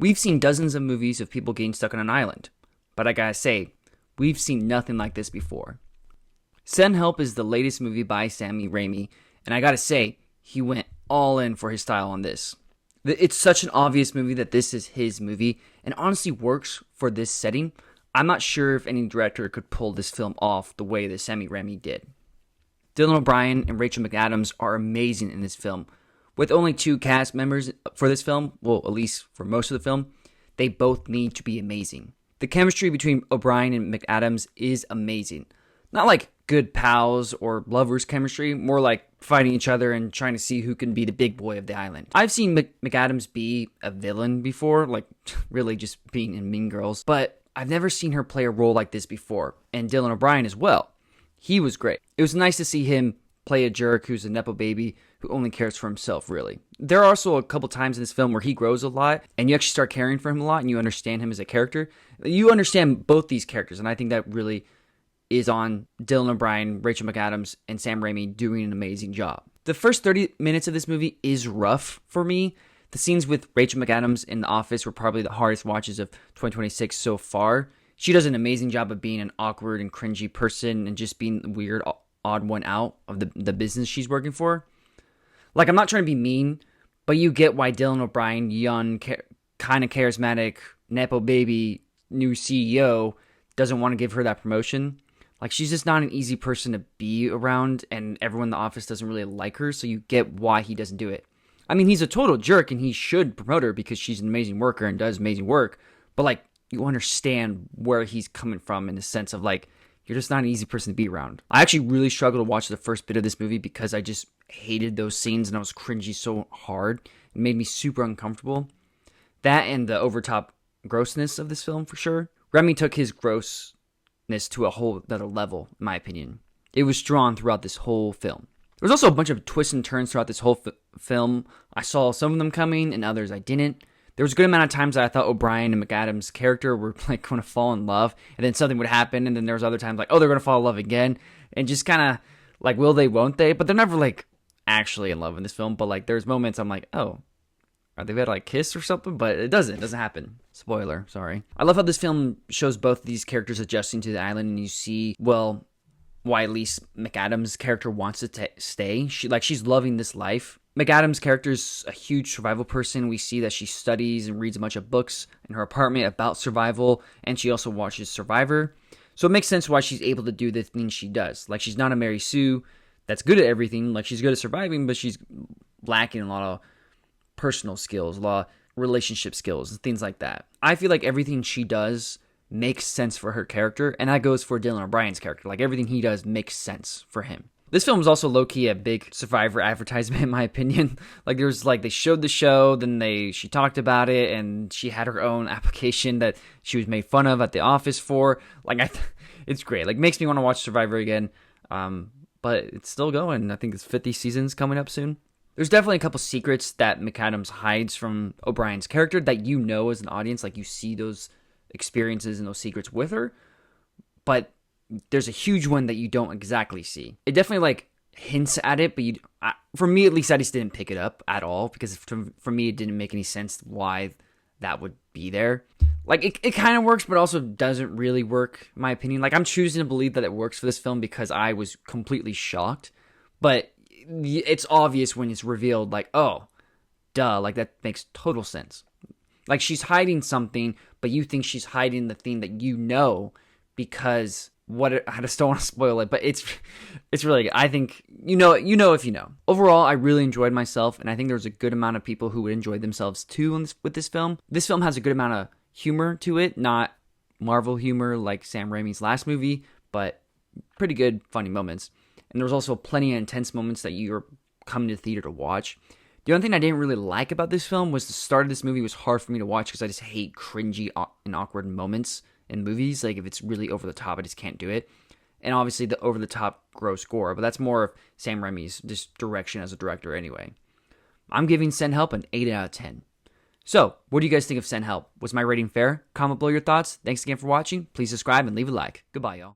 We've seen dozens of movies of people getting stuck on an island, but I gotta say, we've seen nothing like this before. Send Help is the latest movie by Sam Raimi, and I gotta say, he went all in for his style on this. It's such an obvious movie that this is his movie, and honestly works for this setting. I'm not sure if any director could pull this film off the way that Sam Raimi did. Dylan O'Brien and Rachel McAdams are amazing in this film. With only 2 cast members for this film, well, at least for most of the film, they both need to be amazing. The chemistry between O'Brien and McAdams is amazing. Not like good pals or lovers chemistry, more like fighting each other and trying to see who can be the big boy of the island. I've seen McAdams be a villain before, like really just being in Mean Girls, but I've never seen her play a role like this before, and Dylan O'Brien as well. He was great. It was nice to see him play a jerk who's a nepo baby who only cares for himself, really. There are also a couple times in this film where he grows a lot, and you actually start caring for him a lot, and you understand him as a character. You understand both these characters, and I think that really is on Dylan O'Brien, Rachel McAdams, and Sam Raimi doing an amazing job. The first 30 minutes of this movie is rough for me. The scenes with Rachel McAdams in the office were probably the hardest watches of 2026 so far. She does an amazing job of being an awkward and cringy person and just being the weird, odd one out of the business she's working for. Like, I'm not trying to be mean, but you get why Dylan O'Brien, young, kind of charismatic, nepo baby, new CEO, doesn't want to give her that promotion. Like, she's just not an easy person to be around, and everyone in the office doesn't really like her, so you get why he doesn't do it. I mean, he's a total jerk, and he should promote her because she's an amazing worker and does amazing work, but, like, you understand where he's coming from in the sense of, like, you're just not an easy person to be around. I actually really struggled to watch the first bit of this movie because I just hated those scenes, and I was cringy so hard. It made me super uncomfortable. That and the overtop grossness of this film, for sure. Raimi took his grossness to a whole other level, in my opinion. It was drawn throughout this whole film. There was also a bunch of twists and turns throughout this whole film. I saw some of them coming and others I didn't. There was a good amount of times that I thought O'Brien and McAdams' character were like going to fall in love, and then something would happen, and then there was other times like, oh, they're going to fall in love again, and just kind of like, will they, won't they? But they're never like actually in love in this film. But like, there's moments I'm like, oh, are they about to like kiss or something? But it doesn't happen. Spoiler, sorry. I love how this film shows both these characters adjusting to the island, and you see, well, why at least McAdams' character wants to stay. She's loving this life. McAdams' character is a huge survival person. We see that she studies and reads a bunch of books in her apartment about survival, and she also watches Survivor. So it makes sense why she's able to do the things she does. Like, she's not a Mary Sue that's good at everything. Like, she's good at surviving, but she's lacking a lot of personal skills, a lot of relationship skills, and things like that. I feel like everything she does makes sense for her character, and that goes for Dylan O'Brien's character. Like, everything he does makes sense for him. This film is also low-key a big Survivor advertisement, in my opinion. Like, there's like, they showed the show, then she talked about it, and she had her own application that she was made fun of at the office for. Like, it's great. Like, makes me want to watch Survivor again. But it's still going. I think it's 50 seasons coming up soon. There's definitely a couple secrets that McAdams hides from O'Brien's character that you know as an audience. Like, you see those experiences and those secrets with her. But there's a huge one that you don't exactly see. It definitely like hints at it, but for me at least, I just didn't pick it up at all because for me it didn't make any sense why that would be there. Like, it kind of works, but also doesn't really work, in my opinion. Like, I'm choosing to believe that it works for this film because I was completely shocked. But it's obvious when it's revealed, like, oh, duh, like, that makes total sense. Like, she's hiding something, but you think she's hiding the thing that you know because I just don't want to spoil it, but it's really good. I think you know if you know. Overall, I really enjoyed myself, and I think there's a good amount of people who would enjoy themselves too with this film. This film has a good amount of humor to it, not Marvel humor like Sam Raimi's last movie, but pretty good, funny moments. And there was also plenty of intense moments that you're coming to the theater to watch. The only thing I didn't really like about this film was the start of this movie was hard for me to watch because I just hate cringy and awkward moments in movies. Like, if it's really over the top, I just can't do it. And obviously the over the top gross gore, but that's more of Sam Raimi's just direction as a director anyway. I'm giving Send Help an 8 out of 10. So, what do you guys think of Send Help? Was my rating fair? Comment below your thoughts. Thanks again for watching. Please subscribe and leave a like. Goodbye, y'all.